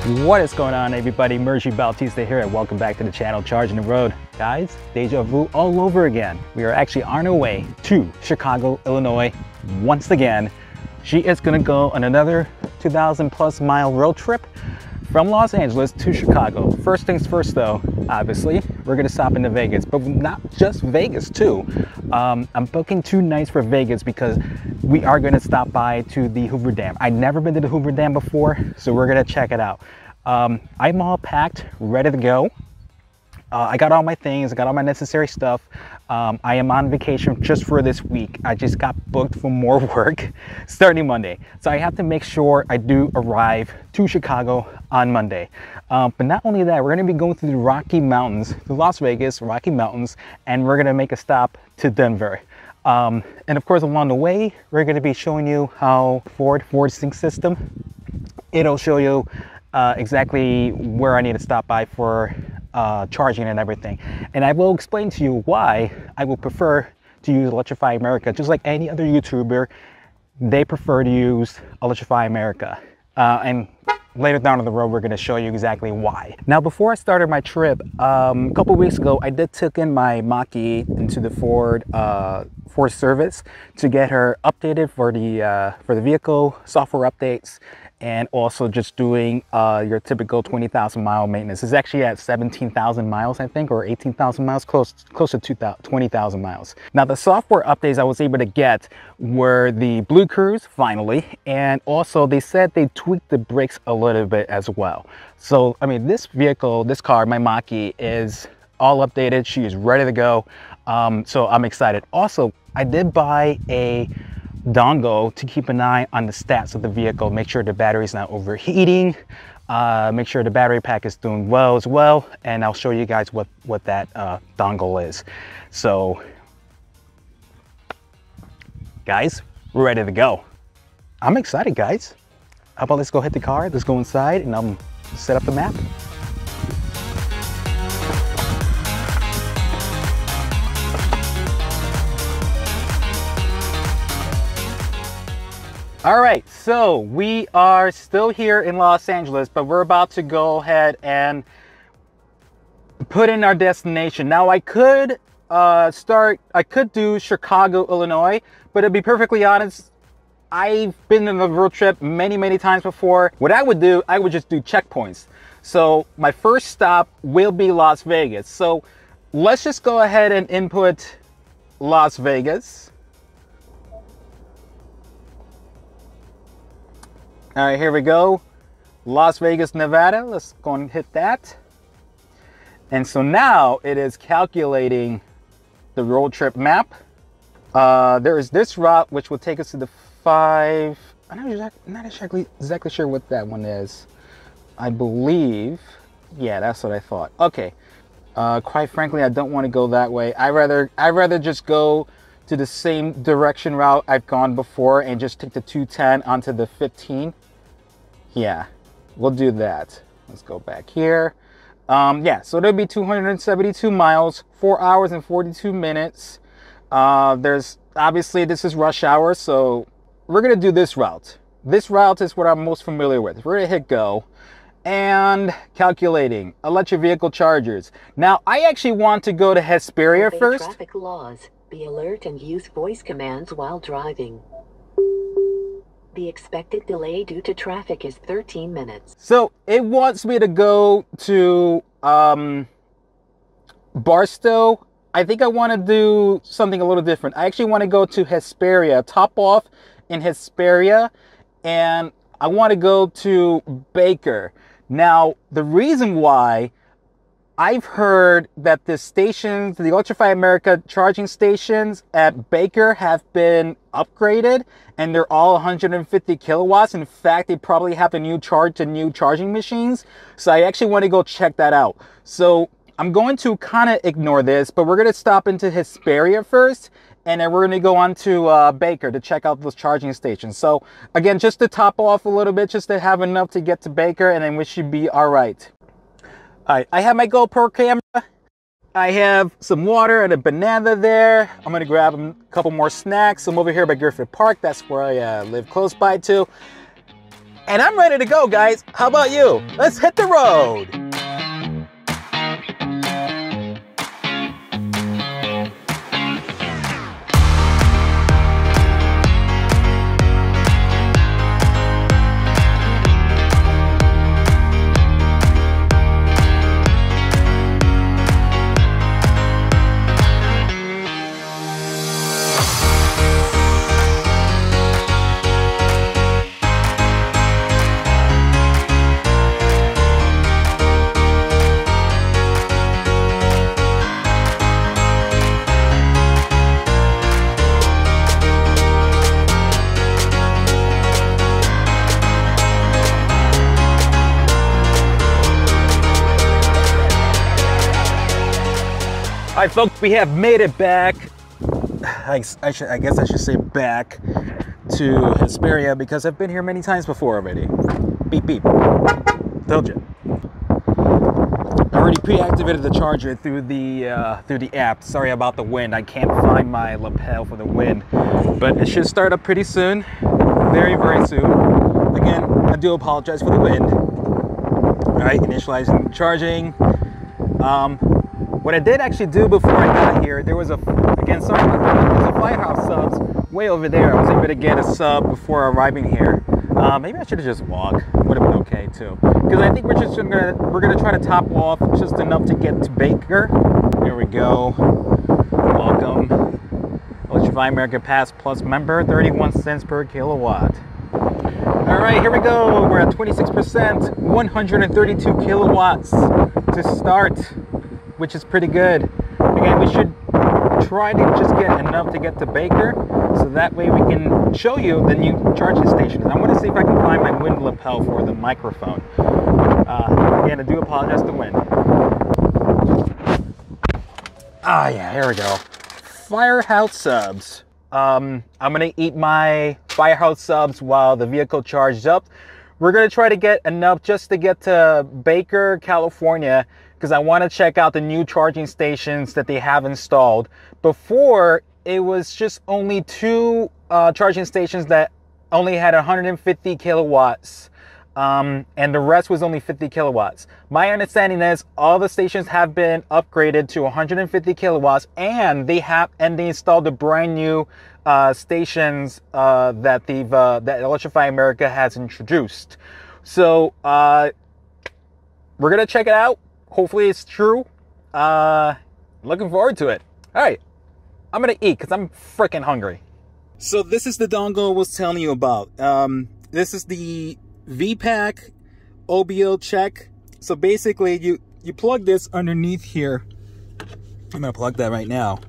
What is going on, everybody? Mergy Bautista here, and welcome back to the channel, Charging the Road. Guys, deja vu all over again. We are actually on our way to Chicago, Illinois once again. She is gonna go on another 2,000 plus mile road trip from Los Angeles to Chicago. First things first though, obviously, we're gonna stop into Vegas, but not just Vegas too. I'm booking 2 nights for Vegas because we are gonna stop by to the Hoover Dam. I've never been to the Hoover Dam before, so we're gonna check it out. I'm all packed, ready to go. I got all my things, I got all my necessary stuff. I am on vacation just for this week. I just got booked for more work starting Monday. So I have to make sure I do arrive to Chicago on Monday. But not only that, we're gonna be going through the Rocky Mountains, the Las Vegas Rocky Mountains, and we're gonna make a stop to Denver. And of course, along the way, we're gonna be showing you how Ford Sync system. It'll show you exactly where I need to stop by for charging and everything. And I will explain to you why I will prefer to use Electrify America. Just like any other YouTuber, they prefer to use Electrify America. And later down the road, we're going to show you exactly why. Now, before I started my trip, a couple weeks ago, I did took in my Mach-E into the Ford service to get her updated for the vehicle, software updates, and also just doing your typical 20,000 mile maintenance. It's actually at 17,000 miles, I think, or 18,000 miles, close to 20,000 miles. Now, the software updates I was able to get were the Blue Cruise, finally, and also they said they tweaked the brakes a little bit as well. So, I mean, this vehicle, this car, my Mach-E, is all updated. She is ready to go. So I'm excited. Also, I did buy a dongle to keep an eye on the stats of the vehicle, make sure the battery's not overheating, make sure the battery pack is doing well as well, and I'll show you guys what that dongle is. So guys, we're ready to go. I'm excited, guys. How about let's go hit the car, let's go inside, and I'll set up the map. All right, so we are still here in Los Angeles, but we're about to go ahead and put in our destination. Now, I could do Chicago, Illinois, but to be perfectly honest, I've been on a road trip many times before. What I would do, I would just do checkpoints. So my first stop will be Las Vegas. So let's just go ahead and input Las Vegas. All right, here we go. Las Vegas, Nevada. Let's go and hit that. And so now it is calculating the road trip map. There is this route, which will take us to the 5. I'm not exactly sure what that one is. I believe, yeah, that's what I thought. Okay. Quite frankly, I don't want to go that way. I'd rather just go to the same direction route I've gone before and just take the 210 onto the 15. Yeah, we'll do that. Let's go back here. Yeah, so there'll be 272 miles, 4 hours and 42 minutes. There's obviously, this is rush hour, so we're gonna do this route. This route is what I'm most familiar with. We're gonna hit go and calculating electric vehicle chargers. Now, I actually want to go to Hesperia first. Traffic laws. Be alert and use voice commands while driving. The expected delay due to traffic is 13 minutes. So it wants me to go to Barstow. I think I want to do something a little different. I actually want to go to Hesperia, top off in Hesperia, and I want to go to Baker. Now, the reason why, I've heard that the stations, the Electrify America charging stations at Baker have been upgraded and they're all 150 kilowatts. In fact, they probably have the new charging machines. So I actually want to go check that out. So I'm going to kind of ignore this, but we're going to stop into Hesperia first, and then we're going to go on to Baker to check out those charging stations. So again, just to top off a little bit, just to have enough to get to Baker, and then we should be all right. All right, I have my GoPro camera. I have some water and a banana there. I'm gonna grab a couple more snacks. I'm over here by Griffith Park. That's where I live close by to. And I'm ready to go, guys. How about you? Let's hit the road. All right, folks, we have made it back. I guess I should say back to Hesperia because I've been here many times before already. Beep, beep. Told you. I already pre-activated the charger through the app. Sorry about the wind. I can't find my lapel for the wind, but it should start up pretty soon. Very, very soon. Again, I do apologize for the wind. All right, initializing charging. What I did actually do before I got here, there was a Firehouse Subs way over there. I was able to get a sub before arriving here. Maybe I should have just walked. Would have been okay too. Because I think we're gonna try to top off just enough to get to Baker. There we go. Welcome. Electrify America Pass Plus member, 31 cents per kilowatt. All right, here we go. We're at 26%, 132 kilowatts to start, which is pretty good. Again, we should try to just get enough to get to Baker, so that way we can show you the new charging stations. I want to see if I can find my wind lapel for the microphone. Again, I do apologize for the wind. Ah, yeah, here we go. Firehouse Subs. I'm gonna eat my Firehouse Subs while the vehicle charges up. We're gonna try to get enough just to get to Baker, California, because I want to check out the new charging stations that they have installed. Before, it was just only two charging stations that only had 150 kilowatts, and the rest was only 50 kilowatts. My understanding is all the stations have been upgraded to 150 kilowatts, and they installed the brand new stations that Electrify America has introduced. So we're gonna check it out. Hopefully it's true. Looking forward to it. All right, I'm gonna eat because I'm freaking hungry. So this is the dongle I was telling you about. This is the VPAC OBO check. So basically you plug this underneath here. I'm gonna plug that right now.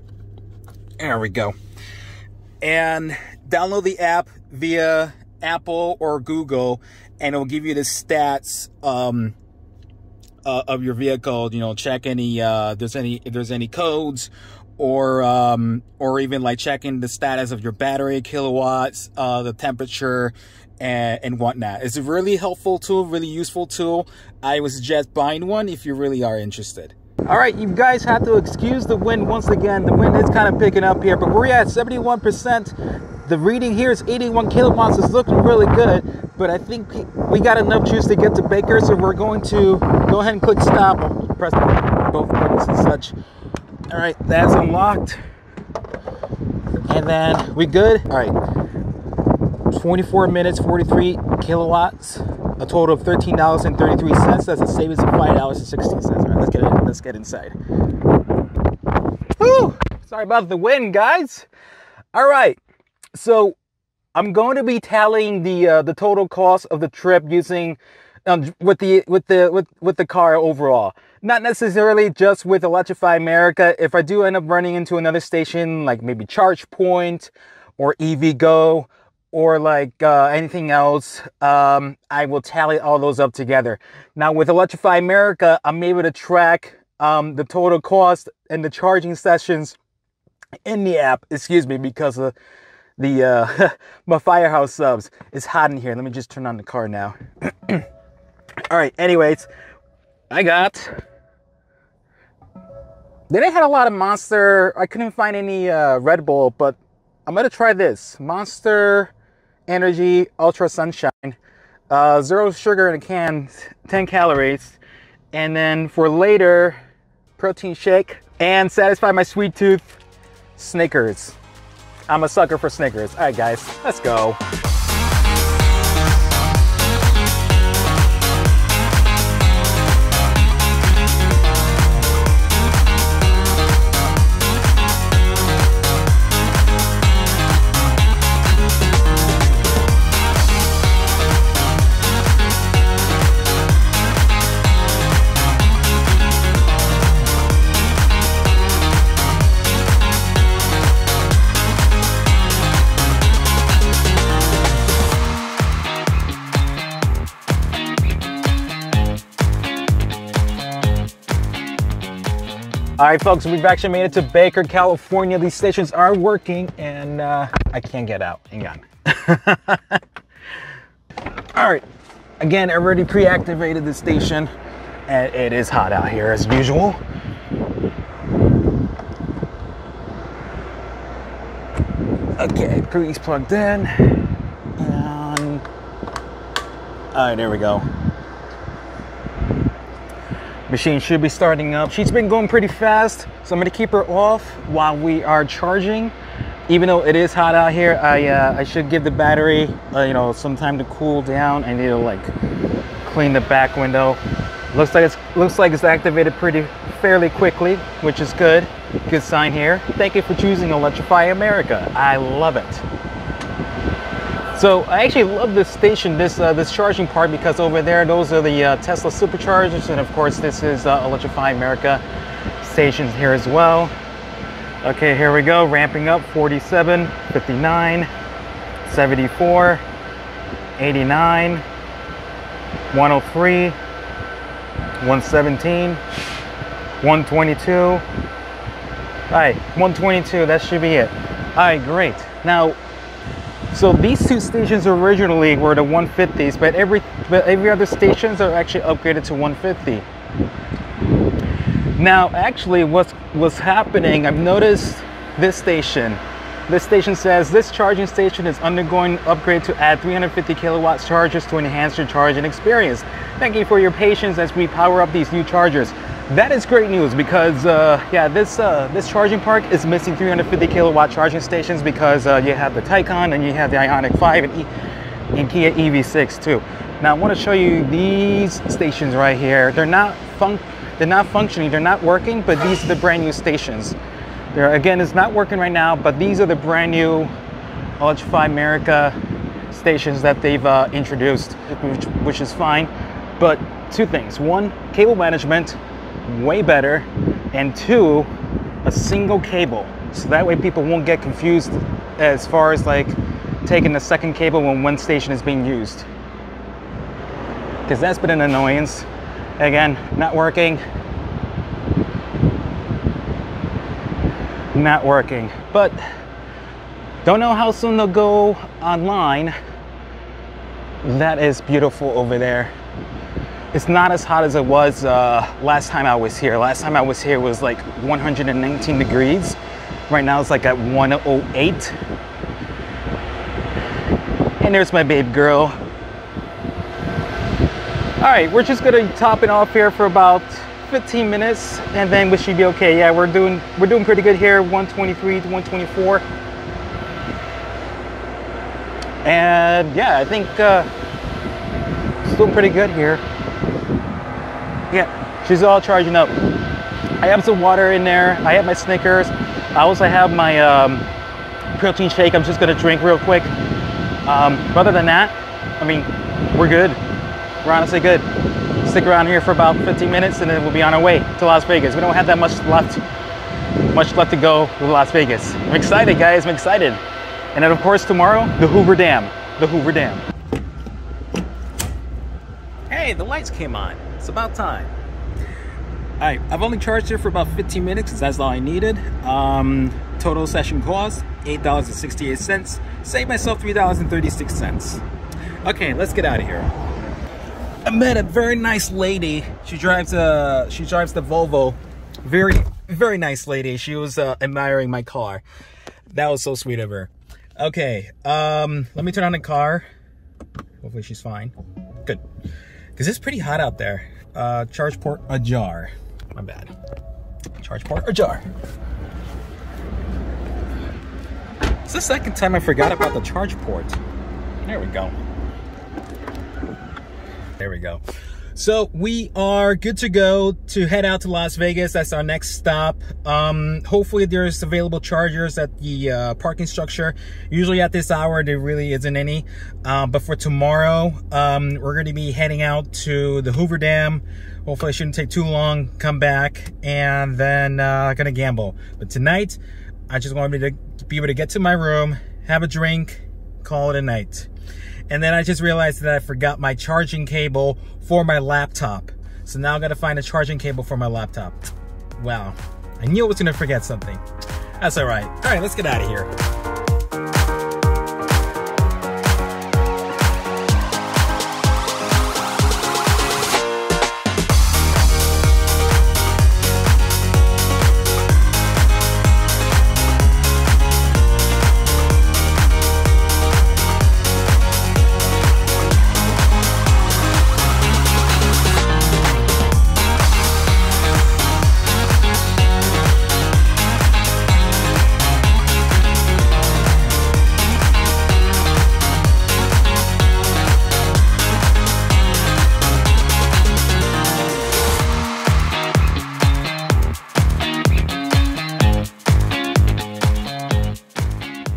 There we go. And download the app via Apple or Google, and it'll give you the stats of your vehicle. You know, check any if there's any codes, or even like checking the status of your battery, kilowatts, the temperature, and whatnot. It's a really helpful tool, really useful tool. I would suggest buying one if you really are interested. All right, you guys have to excuse the wind once again. The wind is kind of picking up here, but we're at 71%. The reading here is 81 kilowatts. It's looking really good, but I think we got enough juice to get to Baker, so we're going to go ahead and click stop. I'll press both buttons and such. All right, that's unlocked. And then we good. All right, 24 minutes, 43 kilowatts, a total of $13.33. That's a savings of $5.16. All right, let's get inside. Whew, sorry about the wind, guys. All right, so I'm going to be tallying the total cost of the trip using with the car overall. Not necessarily just with Electrify America. If I do end up running into another station, like maybe ChargePoint or EVgo, or like anything else, I will tally all those up together. Now with Electrify America, I'm able to track the total cost and the charging sessions in the app, excuse me, because of the my Firehouse Subs. It's hot in here. Let me just turn on the car now. All right, anyways, I got... Then I had a lot of Monster. I couldn't find any Red Bull, but I'm gonna try this Monster Energy Ultra Sunshine. 0 sugar in a can, 10 calories. And then for later, protein shake and satisfy my sweet tooth, Snickers. I'm a sucker for Snickers. All right, guys, let's go. All right, folks, we've actually made it to Baker, California. These stations are working, and I can't get out. Hang on. All right, again, I already pre-activated the station, and it is hot out here as usual. Okay, pre's plugged in, and all right, there we go. Machine should be starting up. She's been going pretty fast, so I'm gonna keep her off while we are charging. Even though it is hot out here, I should give the battery, you know, some time to cool down. I need to like clean the back window. Looks like it's activated fairly quickly, which is good. Good sign here. Thank you for choosing Electrify America. I love it. So I actually love this station, this charging part, because over there, those are the Tesla superchargers, and of course this is Electrify America stations here as well. Okay, here we go, ramping up. 47, 59, 74, 89, 103, 117, 122. All right, 122, that should be it. All right, great. Now, so these two stations originally were the 150s, but every other stations are actually upgraded to 150. Now, actually, what's happening? I've noticed this station. This station says this charging station is undergoing upgrade to add 350 kilowatts chargers to enhance your charging experience. Thank you for your patience as we power up these new chargers. That is great news, because yeah, this charging park is missing 350 kilowatt charging stations, because you have the Taycan and you have the Ioniq 5 and Kia EV6 too. Now I want to show you these stations right here. They're not functioning, they're not working, but these are the brand new stations. Again, it's not working right now, but these are the brand new Electrify America stations that they've introduced, which is fine. But two things: one, cable management, way better, and two, a single cable, so that way people won't get confused as far as like taking the second cable when one station is being used, because that's been an annoyance. Again, not working, but don't know how soon they'll go online. That is beautiful over there. It's not as hot as it was last time I was here. Last time I was here was like 119 degrees. Right now it's like at 108. And there's my babe girl. All right, we're just gonna top it off here for about 15 minutes, and then we should be okay. Yeah, we're doing pretty good here. 123 to 124. And yeah, I think it's doing pretty good here. Yeah, she's all charging up. I have some water in there. I have my Snickers. I also have my protein shake I'm just gonna drink real quick. Other than that, I mean, we're good. We're honestly good. Stick around here for about 15 minutes and then we'll be on our way to Las Vegas. We don't have that much left to go to Las Vegas. I'm excited, guys, I'm excited. And then of course tomorrow, the Hoover Dam. Hey, the lights came on. It's about time. All right, I've only charged here for about 15 minutes because that's all I needed. Total session cost, $8.68. Saved myself $3.36. Okay, let's get out of here. I met a very nice lady. She drives the Volvo. Very nice lady. She was admiring my car. That was so sweet of her. Okay, let me turn on the car. Hopefully she's fine. Good. Because it's pretty hot out there. Charge port ajar. My bad. Charge port ajar. It's the second time I forgot about the charge port. There we go. There we go. So we are good to go to head out to Las Vegas. That's our next stop. Hopefully there's available chargers at the parking structure. Usually at this hour, there really isn't any. But for tomorrow, we're going to be heading out to the Hoover Dam. Hopefully it shouldn't take too long. Come back and then gonna gamble. But tonight, I just wanted to be able to get to my room, have a drink, call it a night. And then I just realized that I forgot my charging cable for my laptop. So now I gotta find a charging cable for my laptop. Wow, I knew I was gonna forget something. That's all right. All right, let's get out of here.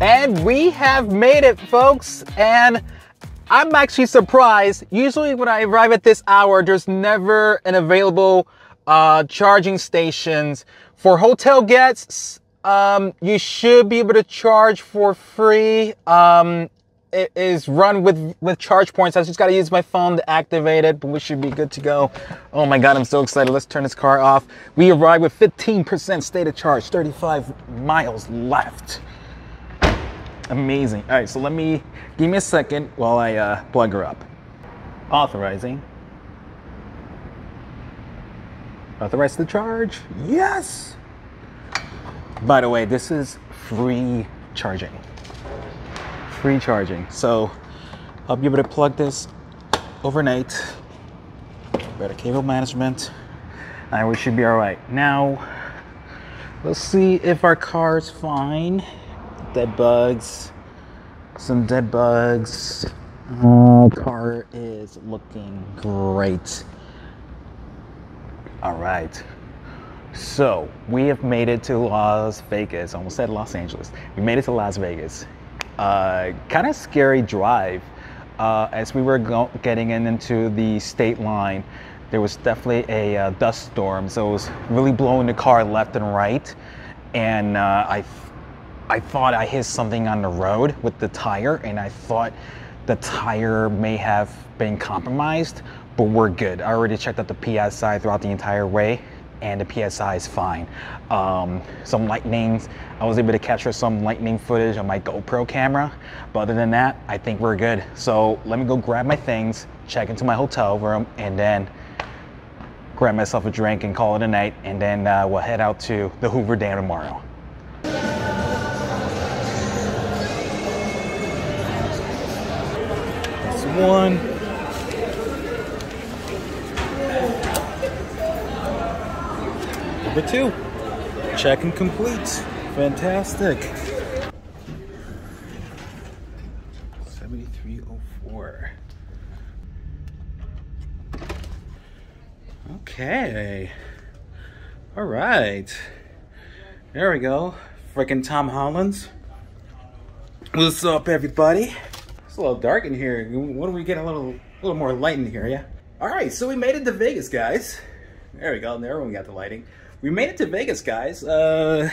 And we have made it, folks, and I'm actually surprised. Usually when I arrive at this hour, there's never an available charging stations. For hotel guests, you should be able to charge for free. It is run with charge points. I just got to use my phone to activate it, but we should be good to go. Oh my God, I'm so excited. Let's turn this car off. We arrived with 15% state of charge, 35 miles left. Amazing. All right, so give me a second while I plug her up. Authorizing. Authorize the charge. Yes. By the way, this is free charging. Free charging. So I'll be able to plug this overnight. Better cable management. And we should be all right. Now, let's see if our car's fine. Dead bugs, some dead bugs. Car is looking great. All right, so we have made it to Las Vegas. Almost said Los Angeles. We made it to Las Vegas. Kind of scary drive. As we were getting into the state line, there was definitely a dust storm, so it was really blowing the car left and right, and I thought I hit something on the road with the tire, and I thought the tire may have been compromised, but we're good. I already checked out the PSI throughout the entire way, and the PSI is fine. Some lightnings, I was able to capture some lightning footage on my GoPro camera, but other than that, I think we're good. So let me go grab my things, check into my hotel room, and then grab myself a drink and call it a night, and then we'll head out to the Hoover Dam tomorrow. One. Number two. Check and complete. Fantastic. 7304. Okay. All right. There we go. Freaking Tom Holland's. What's up, everybody? It's a little dark in here. Why don't we get a little more light in here, yeah? All right, so we made it to Vegas, guys. There we go. There we got the lighting. We made it to Vegas, guys. I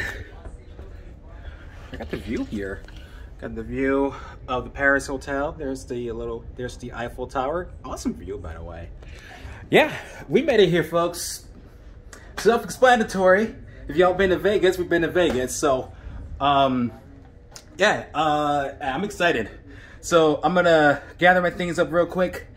got the view here. Got the view of the Paris Hotel. There's the Eiffel Tower. Awesome view, by the way. Yeah, we made it here, folks. Self-explanatory. If y'all been to Vegas, we've been to Vegas. So, yeah, I'm excited. So I'm gonna gather my things up real quick,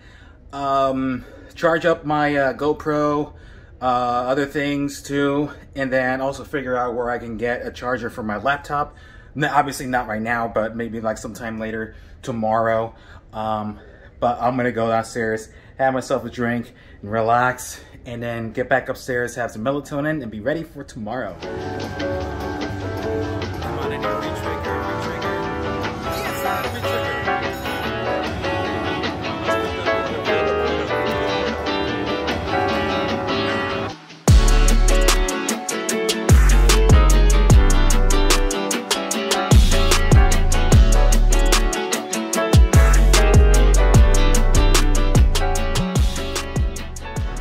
charge up my GoPro, other things too, and then also figure out where I can get a charger for my laptop. Obviously not right now, but maybe like sometime later tomorrow. But but I'm gonna go downstairs, have myself a drink, and relax, and then get back upstairs, have some melatonin, and be ready for tomorrow. Come on in here, re-trigger, re-trigger. Yes, re-trigger.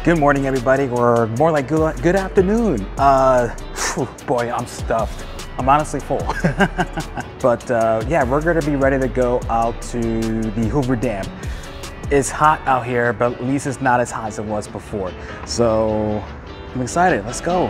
Good morning, everybody, or more like good afternoon. Boy, I'm stuffed. I'm honestly full. But yeah, we're gonna be ready to go out to the Hoover Dam. It's hot out here, but at least it's not as hot as it was before. So I'm excited, let's go.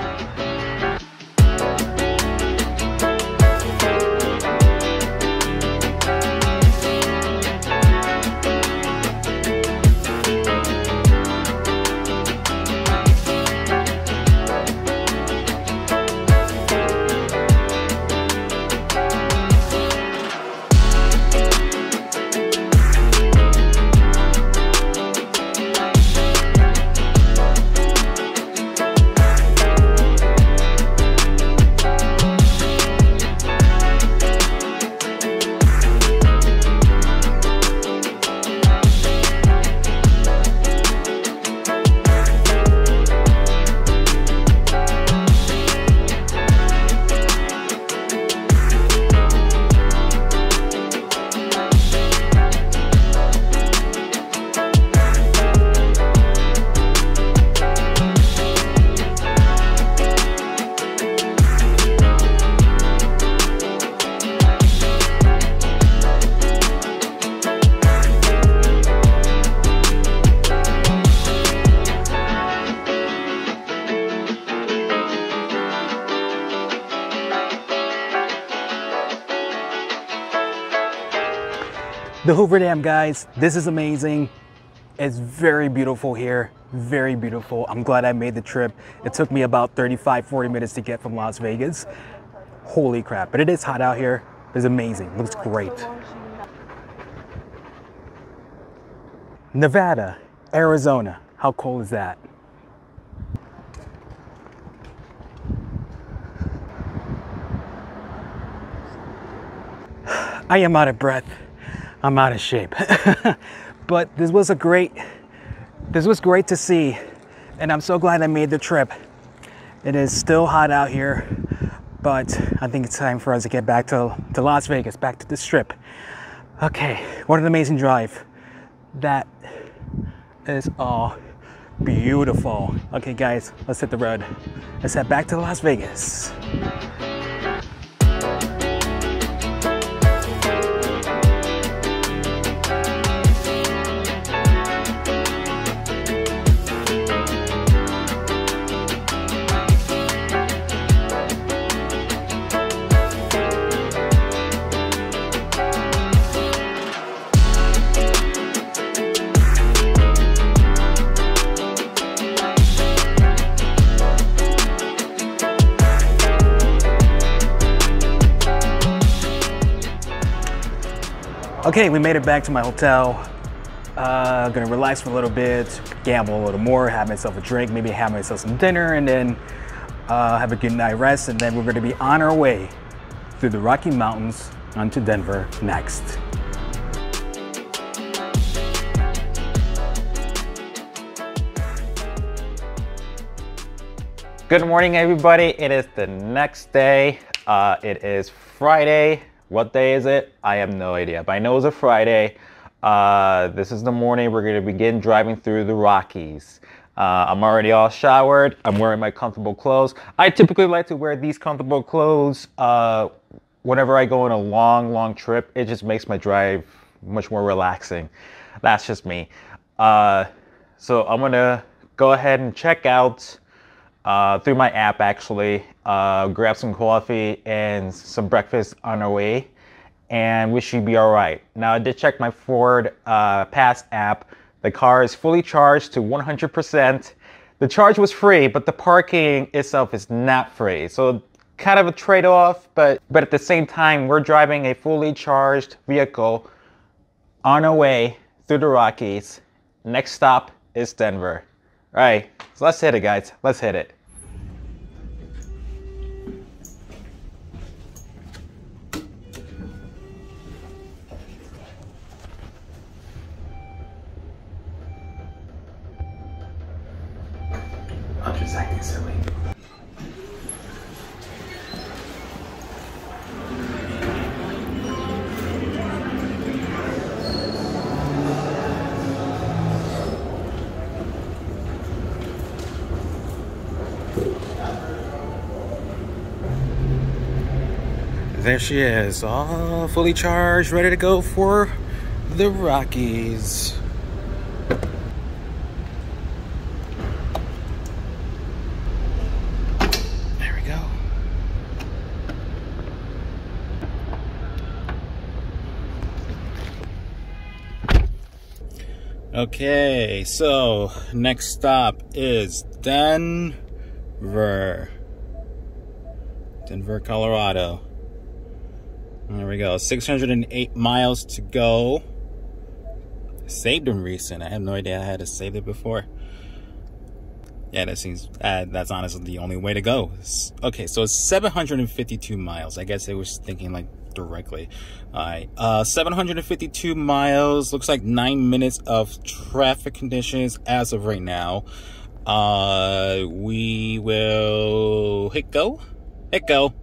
The Hoover Dam, guys, this is amazing. It's very beautiful here, very beautiful. I'm glad I made the trip. It took me about 35-40 minutes to get from Las Vegas. Holy crap, but it is hot out here. It's amazing, looks great. Nevada, Arizona, how cold is that? I am out of breath. I'm out of shape. But this was great to see, and I'm so glad I made the trip. It is still hot out here, but I think it's time for us to get back to Las Vegas, back to the Strip. Okay, what an amazing drive. That is all beautiful. Okay guys, let's hit the road. Let's head back to Las Vegas. Okay, we made it back to my hotel. Gonna relax for a little bit, gamble a little more, have myself a drink, maybe have myself some dinner, and then have a good night rest, and then we're gonna be on our way through the Rocky Mountains onto Denver next. Good morning, everybody. It is the next day. It is Friday. What day is it? I have no idea, but I know it's a Friday. This is the morning we're gonna begin driving through the Rockies. I'm already all showered. I'm wearing my comfortable clothes. I typically like to wear these comfortable clothes whenever I go on a long trip. It just makes my drive much more relaxing. That's just me. So I'm gonna go ahead and check out through my app, actually, grab some coffee and some breakfast on our way, and we should be all right. Now, I did check my Ford Pass app. The car is fully charged to 100%. The charge was free, but the parking itself is not free. So kind of a trade-off, but at the same time, we're driving a fully charged vehicle on our way through the Rockies. Next stop is Denver. All right, so let's hit it, guys. Let's hit it. I'm just acting silly. There she is, all fully charged, ready to go for the Rockies. There we go. Okay, so next stop is Denver. Denver, Colorado. There we go, 608 miles to go. Saved them recent. I have no idea I had to save it before. Yeah, that seems, that's honestly the only way to go. Okay, so it's 752 miles. I guess it was thinking like directly. All right, 752 miles. Looks like 9 minutes of traffic conditions as of right now. We will hit go. Hit go.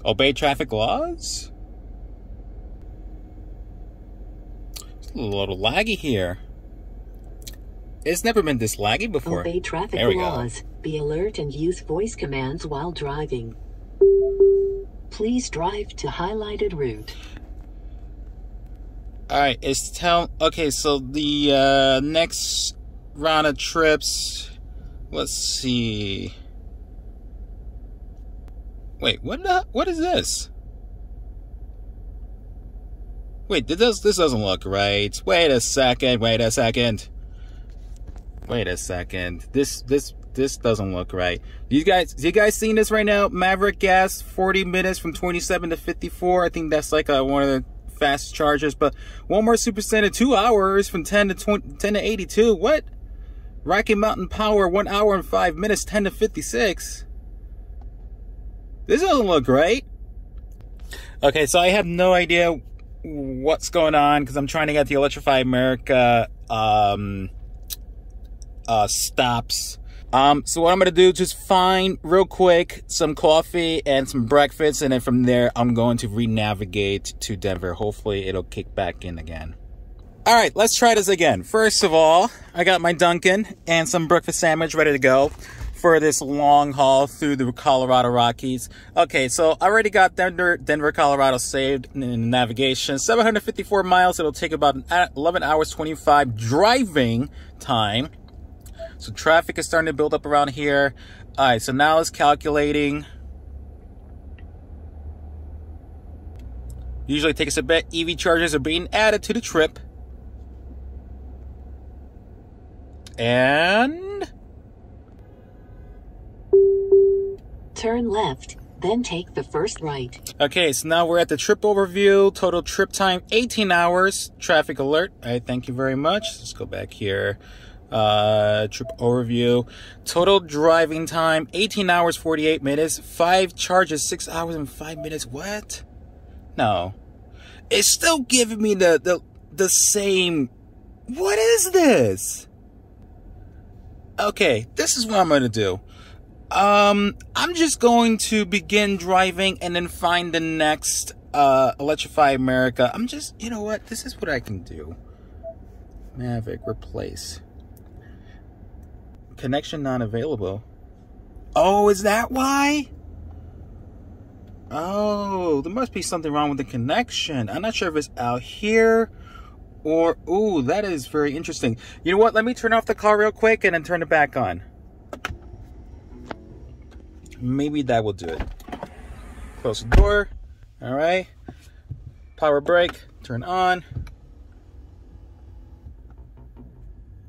Obey traffic laws? It's a little laggy here. It's never been this laggy before. Obey traffic laws. Be alert and use voice commands while driving. Please drive to highlighted route. Alright, it's okay, so the next round of trips, let's see. Wait, what is this? Wait, this doesn't look right. Wait a second. This doesn't look right. Do you guys seeing this right now? Maverick gas, 40 minutes from 27 to 54. I think that's like one of the fast chargers. But one more super standard, 2 hours from 10 to 82. What? Rocky Mountain Power, 1 hour and 5 minutes, 10 to 56. This doesn't look right. Okay, so I have no idea what's going on because I'm trying to get the Electrify America stops. So what I'm gonna do, just find real quick some coffee and some breakfast, and then from there I'm going to re-navigate to Denver. Hopefully it'll kick back in again. All right, let's try this again. First of all, I got my Dunkin' and some breakfast sandwich ready to go for this long haul through the Colorado Rockies. Okay, so I already got Denver, Colorado saved in navigation. 754 miles. It'll take about 11 hours, 25 driving time. So traffic is starting to build up around here. All right, so now it's calculating. Usually takes a bit. EV chargers are being added to the trip. And turn left, then take the first right. Okay, so now we're at the trip overview. Total trip time, 18 hours. Traffic alert. All right, thank you very much. Let's go back here. Trip overview. Total driving time, 18 hours, 48 minutes. 5 charges, 6 hours and 5 minutes. What? No. It's still giving me the same. What is this? Okay, this is what I'm going to do. I'm just going to begin driving and then find the next Electrify America. You know what? This is what I can do. Mavic, replace. Connection not available. Oh, is that why? Oh, there must be something wrong with the connection. I'm not sure if it's out here or... Ooh, that is very interesting. You know what? Let me turn off the car real quick and then turn it back on. Maybe that will do it. Close the door. All right. Power brake. Turn on.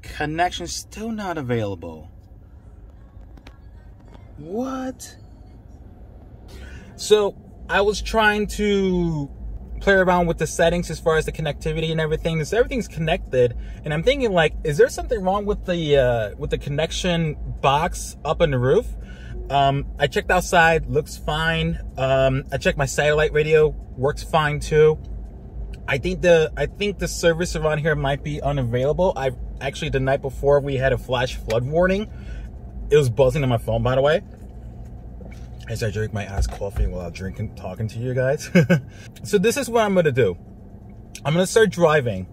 Connection still not available. What? So I was trying to play around with the settings as far as the connectivity and everything. So everything's connected, and I'm thinking, like, is there something wrong with the connection box up on the roof? I checked outside, looks fine. I checked my satellite radio, works fine too. I think the service around here might be unavailable. Actually, the night before, we had a flash flood warning. It was buzzing on my phone, by the way, as I drink my iced coffee while I'm talking to you guys. So this is what I'm gonna do. I'm gonna start driving,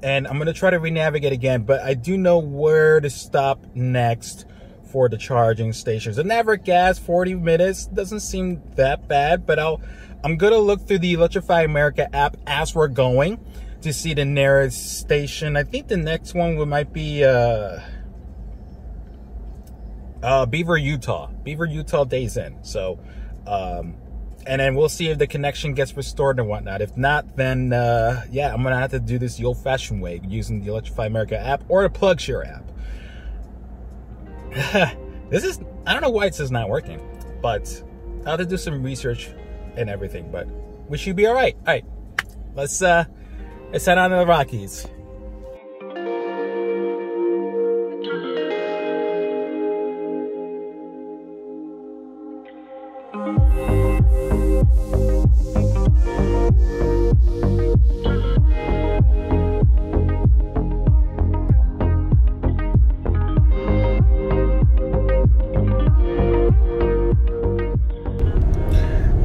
and I'm gonna try to re-navigate again, but I do know where to stop next for the charging stations. The Naverick gas, 40 minutes, doesn't seem that bad, but I'm gonna look through the Electrify America app as we're going to see the nearest station. I think the next one might be Beaver, Utah Days Inn. So, and then we'll see if the connection gets restored and whatnot. If not, then yeah, I'm gonna have to do this the old-fashioned way, using the Electrify America app or the PlugShare app. This is, I don't know why it says not working, but I'll have to do some research and everything, but we should be all right. All right, let's head on to the Rockies.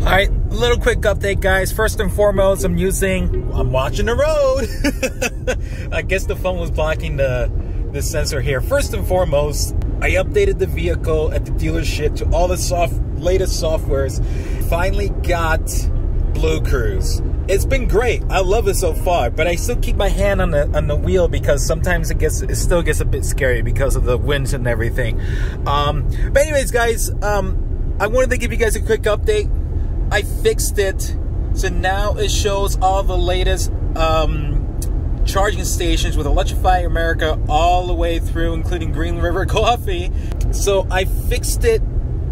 Alright, little quick update, guys. First and foremost, I'm watching the road. I guess the phone was blocking the sensor here. First and foremost, I updated the vehicle at the dealership to all the latest softwares. Finally got Blue Cruise. It's been great. I love it so far, but I still keep my hand on the wheel because sometimes it still gets a bit scary because of the winds and everything. But anyways, guys, I wanted to give you guys a quick update. I fixed it, so now it shows all the latest charging stations with Electrify America all the way through, including Green River Coffee. So I fixed it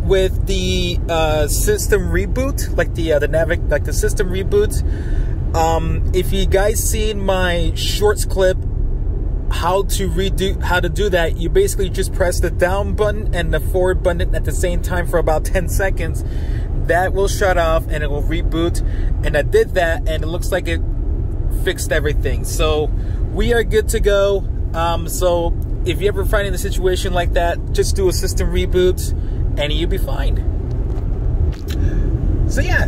with the system reboot, like the Navig, like the system reboot. If you guys seen my shorts clip, how to do that, you basically just press the down button and the forward button at the same time for about 10 seconds. That will shut off and it will reboot, and I did that and it looks like it fixed everything. So we are good to go. So if you ever find in a situation like that, just do a system reboot and you'll be fine. So yeah,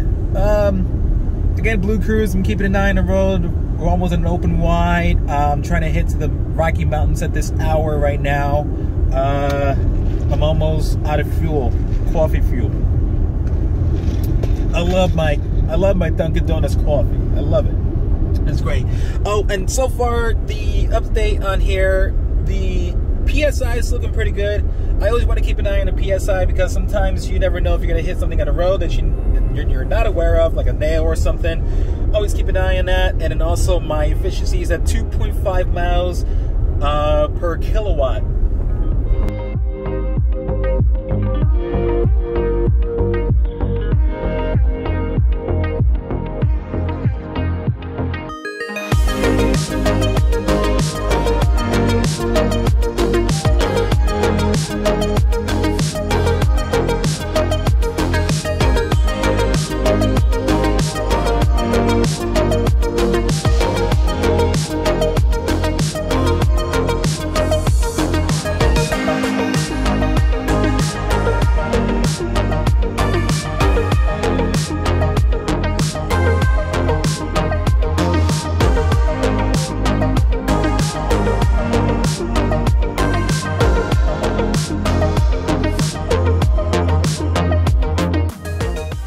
again, Blue Cruise, I'm keeping an eye on the road. We're almost an open wide. I'm trying to hit to the Rocky Mountains at this hour right now. I'm almost out of fuel, coffee fuel. I love my Dunkin' Donuts coffee. I love it. It's great. Oh, and so far the update on here, the PSI is looking pretty good. I always want to keep an eye on the PSI because sometimes you never know if you're going to hit something on the road that you're not aware of, like a nail or something. Always keep an eye on that. And then also my efficiency is at 2.5 miles per kilowatt.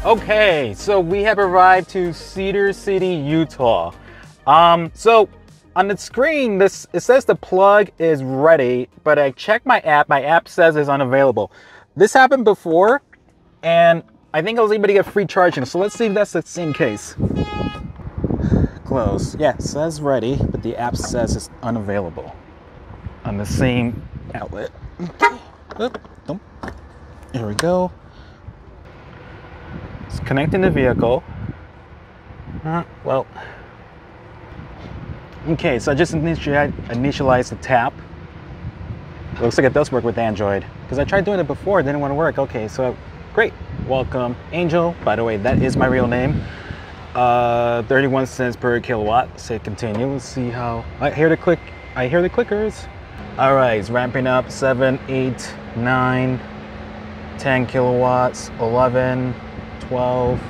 Okay, so we have arrived to Cedar City, Utah. So on the screen, it says the plug is ready, but I checked my app says it's unavailable. This happened before, and I think I was able to get free charging, so let's see if that's the same case. Close. Yeah, it says ready, but the app says it's unavailable on the same outlet. Okay. Here we go. It's connecting the vehicle. Well, okay, so I just initialized the tap. It looks like it does work with Android, because I tried doing it before, it didn't want to work. Okay, so great. Welcome, Angel. By the way, that is my real name. 31 cents per kilowatt. Say continue. Let's see how. I hear the clickers. All right, it's ramping up. 7, 8, 9, 10 kilowatts. 11, 12,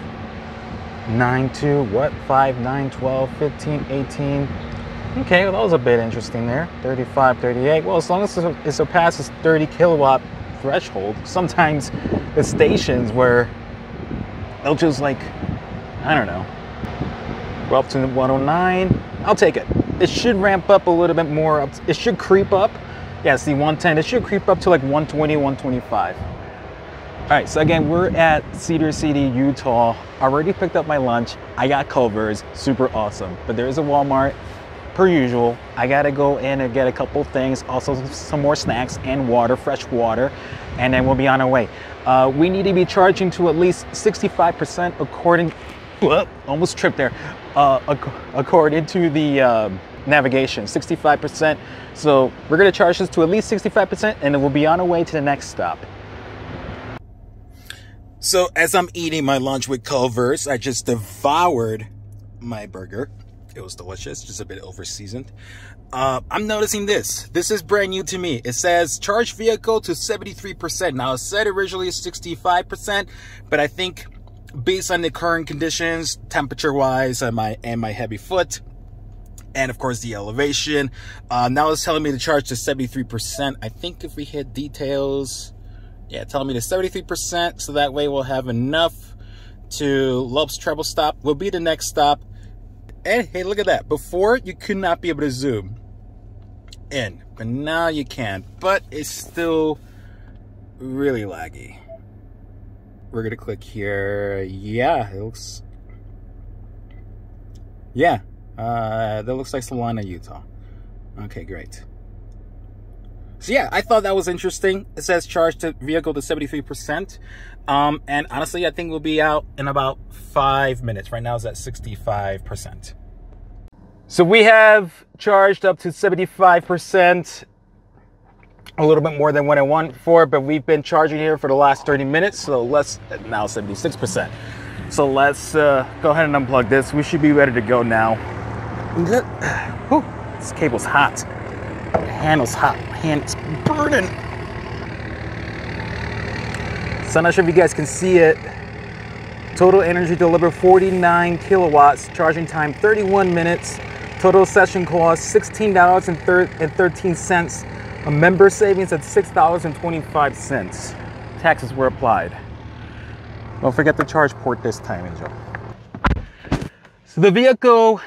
9 to what? 5, 9, 12, 15, 18. Okay, well, that was a bit interesting there. 35, 38. Well, as long as it surpasses 30 kilowatt threshold, sometimes the stations where they'll just like, I don't know, go up to 109. I'll take it. It should ramp up a little bit more. It should creep up. Yeah, see 110. It should creep up to like 120, 125. All right, so again, we're at Cedar City, Utah. I already picked up my lunch. I got Culver's, super awesome. But there is a Walmart. Per usual, I gotta go in and get a couple things, also some more snacks and water, fresh water, and then we'll be on our way. We need to be charging to at least 65% according, almost tripped there, according to the navigation, 65%. So we're gonna charge this to at least 65% and then we'll be on our way to the next stop. So as I'm eating my lunch with Culver's, I just devoured my burger. It was delicious, just a bit over seasoned. I'm noticing this. This is brand new to me. It says charge vehicle to 73%. Now it said originally 65%, but I think based on the current conditions, temperature-wise, and my heavy foot, and of course the elevation, now it's telling me to charge to 73%. I think if we hit details, yeah, telling me to 73%, so that way we'll have enough to Love's Treble Stop. Will be the next stop. And hey, look at that. Before, you could not be able to zoom in, but now you can. But it's still really laggy. We're gonna click here. Yeah, it looks. Yeah, that looks like Salina, Utah. Okay, great. So yeah, I thought that was interesting. It says charge to vehicle to 73%. And honestly, I think we'll be out in about 5 minutes. Right now it's at 65%. So we have charged up to 75%, a little bit more than what I want for, but we've been charging here for the last 30 minutes. So now 76%. So let's go ahead and unplug this. We should be ready to go now. Whew, this cable's hot. The handle's hot. My hand is burning. So I'm not sure if you guys can see it. Total energy delivered 49 kilowatts. Charging time 31 minutes. Total session cost $16.13. A member savings at $6.25. Taxes were applied. Don't forget the charge port this time, Angel. So the vehicle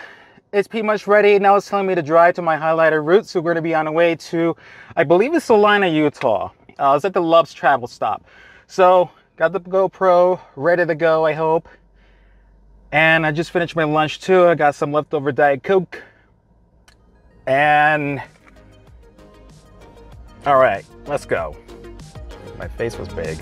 is pretty much ready. Now it's telling me to drive to my highlighted route. So we're going to be on the way to, I believe it's Salina, Utah. It's at the Love's Travel Stop. So got the GoPro ready to go, I hope. And I just finished my lunch too. I got some leftover Diet Coke. And all right, let's go. My face was big.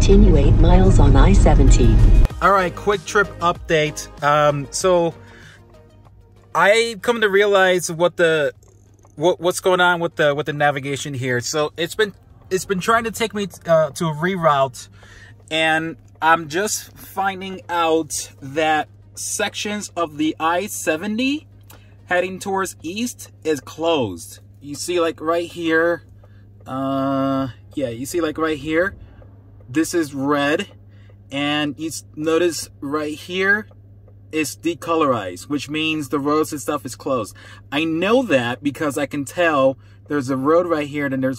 Continue 8 miles on I-70. All right, quick trip update. So I come to realize what's going on with the navigation here. So it's been trying to take me to a reroute, and I'm just finding out that sections of the I-70 heading towards east is closed. You see, like right here, yeah, you see like right here, this is red, and you notice right here is decolorized, which means the roads and stuff is closed. I know that because I can tell there's a road right here, and they're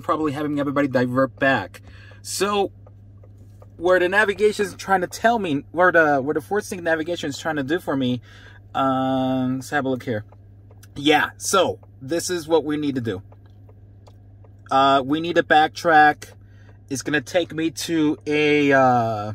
probably having everybody divert back. So where the navigation is trying to tell me, where the forcing navigation is trying to do for me, let's have a look here. Yeah, so this is what we need to do. We need to backtrack. It's gonna take me to a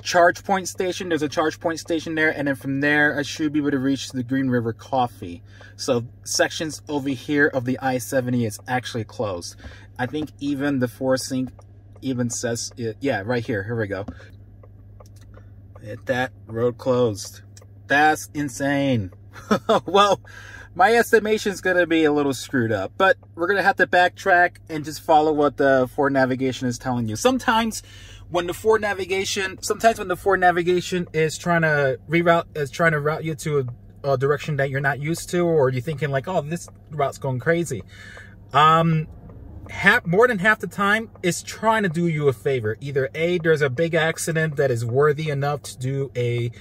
charge point station. There's a charge point station there, and then from there I should be able to reach the Green River Coffee. So sections over here of the I-70 is actually closed. I think even the forcing even says it. Yeah, right here. Here we go. That road closed. That's insane. Well, my estimation is going to be a little screwed up, but we're going to have to backtrack and just follow what the Ford navigation is telling you. Sometimes when the Ford navigation is trying to route you to a direction that you're not used to, or you're thinking like, oh, this route's going crazy. More than half the time, it's trying to do you a favor. Either A, there's a big accident that is worthy enough to do a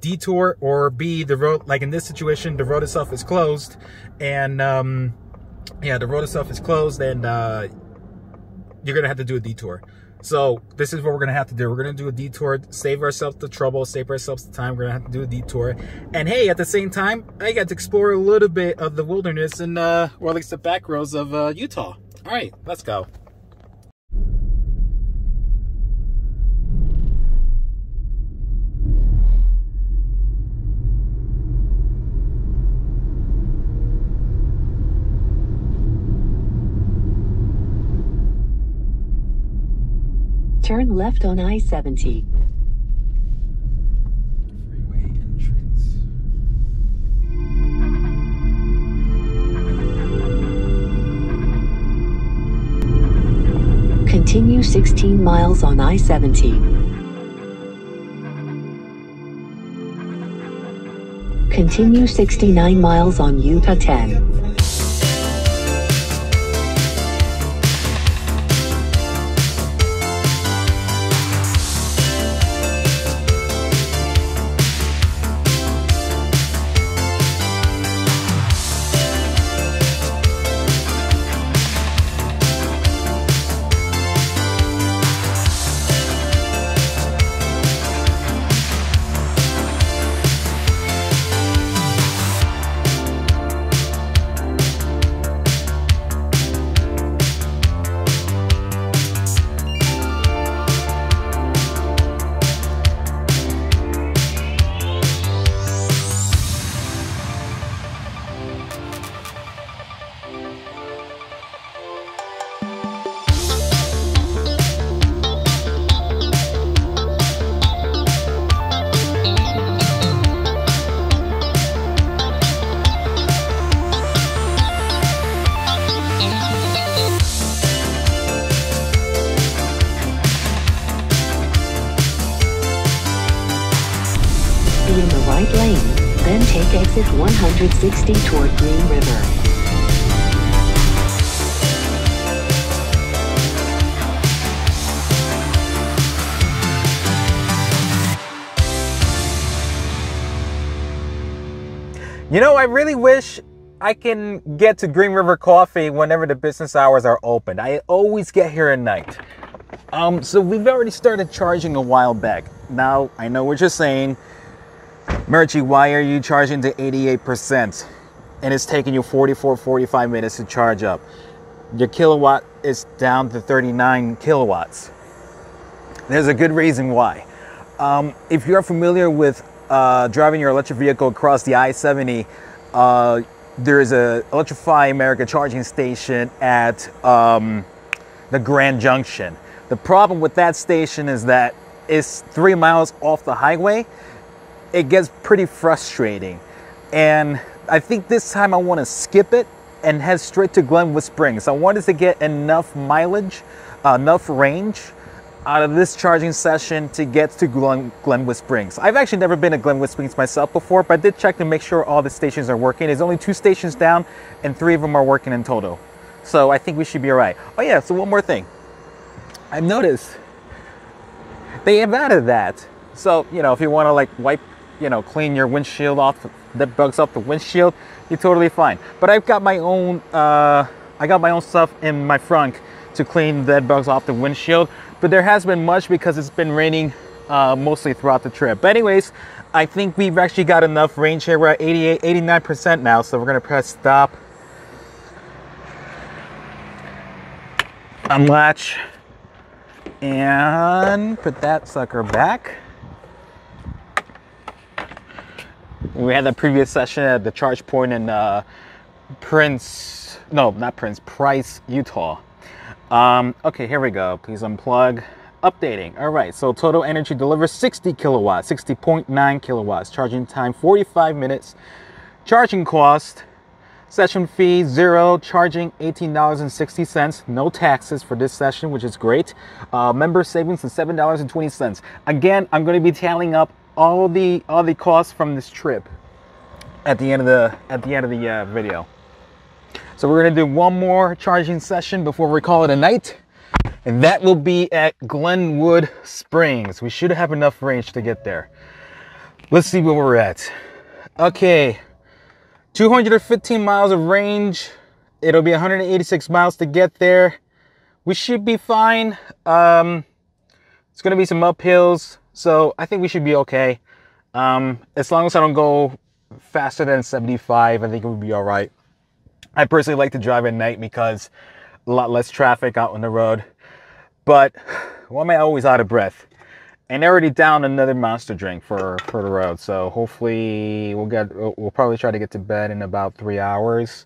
detour, or B, the road, like in this situation, the road itself is closed, and yeah, the road itself is closed, and you're gonna have to do a detour. So this is what we're gonna have to do. We're gonna do a detour, save ourselves the trouble, save ourselves the time. We're gonna have to do a detour, and hey, at the same time, I got to explore a little bit of the wilderness and or at least the back roads of Utah. All right, let's go. Turn left on I-70. Freeway entrance. Continue 16 miles on I-70. Continue 69 miles on Utah 10. Be in the right lane, then take exit 160 toward Green River. You know, I really wish I can get to Green River Coffee whenever the business hours are open. I always get here at night. So we've already started charging a while back. Now, I know what you're saying. Murchie, why are you charging to 88%? And it's taking you 45 minutes to charge up. Your kilowatt is down to 39 kilowatts. There's a good reason why. If you're familiar with driving your electric vehicle across the I-70, there is a Electrify America charging station at the Grand Junction. The problem with that station is that it's 3 miles off the highway. It gets pretty frustrating. And I think this time I want to skip it and head straight to Glenwood Springs. I wanted to get enough mileage, enough range out of this charging session to get to Glenwood Springs. I've actually never been to Glenwood Springs myself before, but I did check to make sure all the stations are working. There's only 2 stations down and 3 of them are working in total. So I think we should be all right. Oh yeah, so one more thing. I've noticed they have added that. So, you know, if you want to like wipe, you know, clean your windshield off, the bugs off the windshield, you're totally fine. But I've got my own, I got my own stuff in my front to clean the bugs off the windshield. But there has been much because it's been raining mostly throughout the trip. But anyways, I think we've actually got enough range here. We're at 88, 89% now. So we're gonna press stop, unlatch, and put that sucker back. We had that previous session at the charge point in Price, Utah. Okay, here we go. Please unplug. Updating. All right, so total energy delivered 60 kilowatts, 60.9 kilowatts. Charging time 45 minutes. Charging cost, session fee 0. Charging $18.60. No taxes for this session, which is great. Member savings of $7.20. Again, I'm going to be tallying up all the costs from this trip at the end of the video. So we're gonna do one more charging session before we call it a night, and that will be at Glenwood Springs. We should have enough range to get there. Let's see where we're at. Okay, 215 miles of range. It'll be 186 miles to get there. We should be fine. It's gonna be some uphills, so I think we should be okay. As long as I don't go faster than 75, I think it would be all right. I personally like to drive at night because a lot less traffic out on the road. But why am I always out of breath? And I already downed another Monster drink for the road. So hopefully we'll probably try to get to bed in about 3 hours.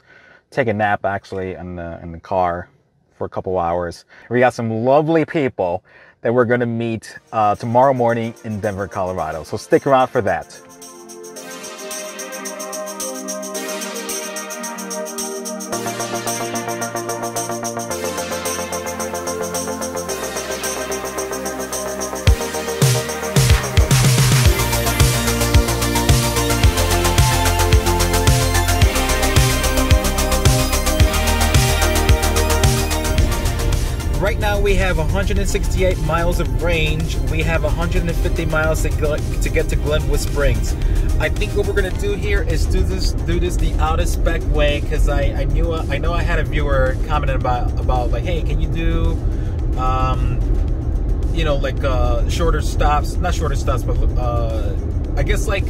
Take a nap actually in the car for a couple hours. We got some lovely people that we're going to meet tomorrow morning in Denver, Colorado. So stick around for that. Right now we have 168 miles of range. We have 150 miles to get to Glenwood Springs. I think what we're gonna do here is do this the out of spec way, because I know I had a viewer commenting about like, hey, can you do you know, like shorter stops, not shorter stops, but I guess like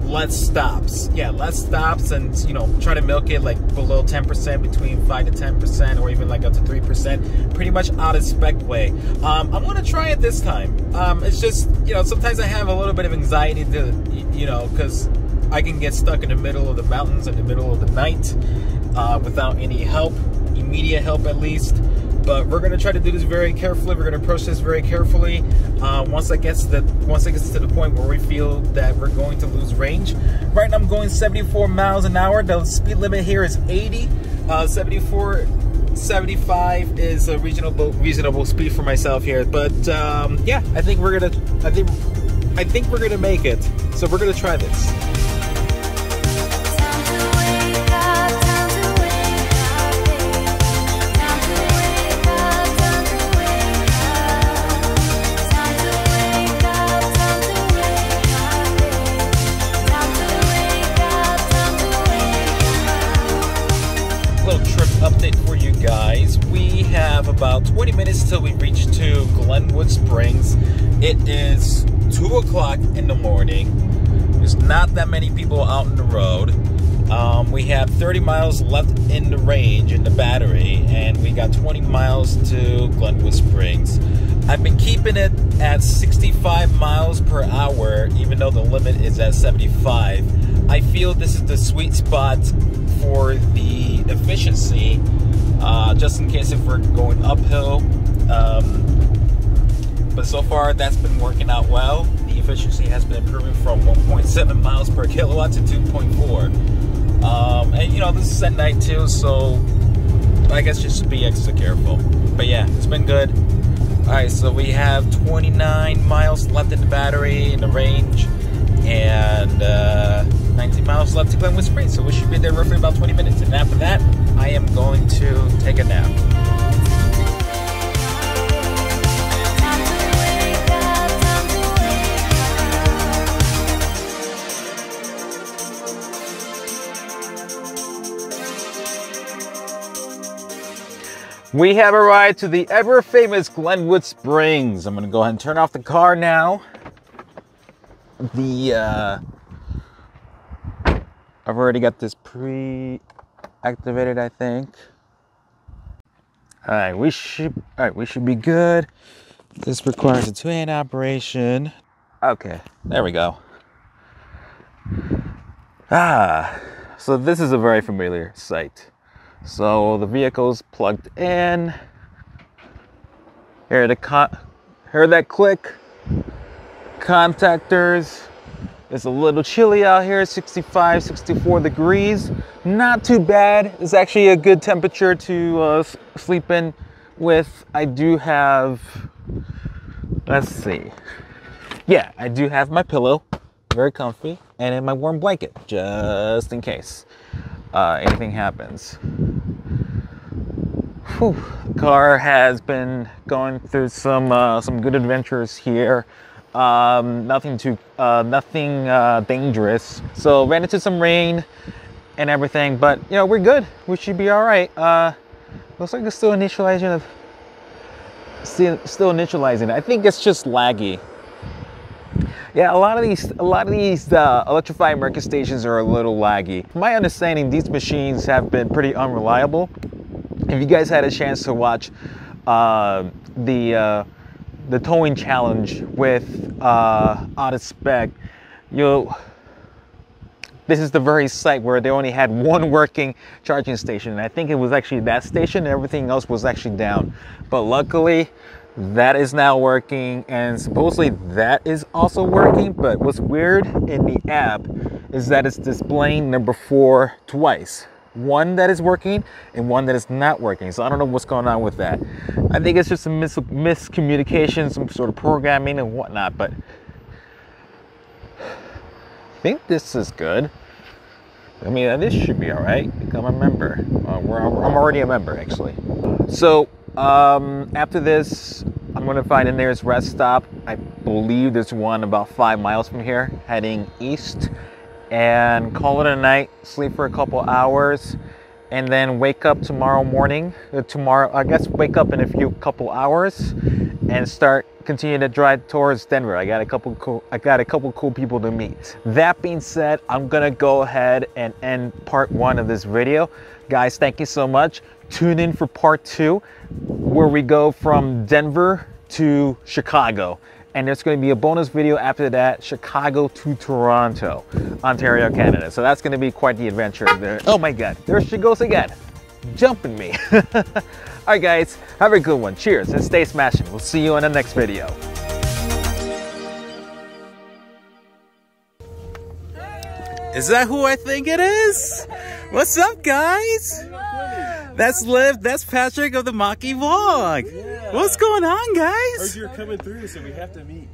less stops. Yeah, less stops, and you know, try to milk it like below 10%, between 5 to 10%, or even like up to 3%. Pretty much out of spec way. I'm gonna try it this time. It's just, you know, sometimes I have a little bit of anxiety to, you know, because I can get stuck in the middle of the mountains in the middle of the night without any help, immediate help at least. But we're gonna try to do this very carefully. We're gonna approach this very carefully. Once it gets to the point where we feel that we're going to lose range. Right now I'm going 74 miles an hour. The speed limit here is 80. 75 is a reasonable speed for myself here. But yeah, I think we're gonna make it. So we're gonna try this. Update for you guys. We have about 20 minutes till we reach to Glenwood Springs. It is 2 o'clock in the morning. There's not that many people out on the road. We have 30 miles left in the range in the battery, and we got 20 miles to Glenwood Springs. I've been keeping it at 65 miles per hour, even though the limit is at 75. I feel this is the sweet spot for the efficiency, just in case if we're going uphill. But so far, that's been working out well. The efficiency has been improving from 1.7 miles per kilowatt to 2.4. And you know, this is at night too, so I guess just be extra careful. But yeah, it's been good. Alright, so we have 29 miles left in the battery in the range, and 19 miles left to Glenwood Springs, so we should be there roughly about 20 minutes. And after that, I am going to take a nap. We have arrived to the ever-famous Glenwood Springs. I'm going to go ahead and turn off the car now. I've already got this pre-activated, I think. All right, we should be good. This requires a 2-hand operation. Okay, there we go. So this is a very familiar sight. So the vehicle's plugged in. Hear that click. Contactors. It's a little chilly out here, 65, 64 degrees. Not too bad. It's actually a good temperature to sleep in with. I do have, let's see. Yeah, I do have my pillow, very comfy, and then my warm blanket, just in case anything happens. Whew. The car has been going through some good adventures here. Nothing dangerous. So ran into some rain and everything, but you know, we're good. We should be all right. Looks like it's still initializing. Still initializing. I think it's just laggy. Yeah, a lot of these electrified market stations are a little laggy. From my understanding, these machines have been pretty unreliable. If you guys had a chance to watch the towing challenge with Out of Spec, this is the very site where they only had one working charging station, and I think it was actually that station, and everything else was actually down. But luckily, that is now working, and supposedly that is also working. But what's weird in the app is that it's displaying number 4 twice. One that is working and one that is not working. So I don't know what's going on with that. I think it's just some miscommunication, some sort of programming and whatnot, but I think this is good. I mean, this should be all right. Become a member. I'm already a member, actually. So after this, I'm going to find the nearest rest stop. I believe there's one about 5 miles from here, heading east. And call it a night, sleep for a couple hours, and then wake up tomorrow morning. Wake up in a couple hours, and continue to drive towards Denver. I got a couple cool people to meet. That being said, I'm gonna go ahead and end part 1 of this video. Guys, thank you so much. Tune in for part 2, where we go from Denver to Chicago. And there's going to be a bonus video after that, Chicago to Toronto, Ontario, Canada. So that's going to be quite the adventure there. Oh my God, there she goes again, jumping me. All right, guys, have a good one. Cheers and stay smashing. We'll see you in the next video. Is that who I think it is? What's up, guys? That's Liv, that's Patrick of the Mach-E vlog. Yeah. What's going on, guys? Heard you're coming through, so we have to meet.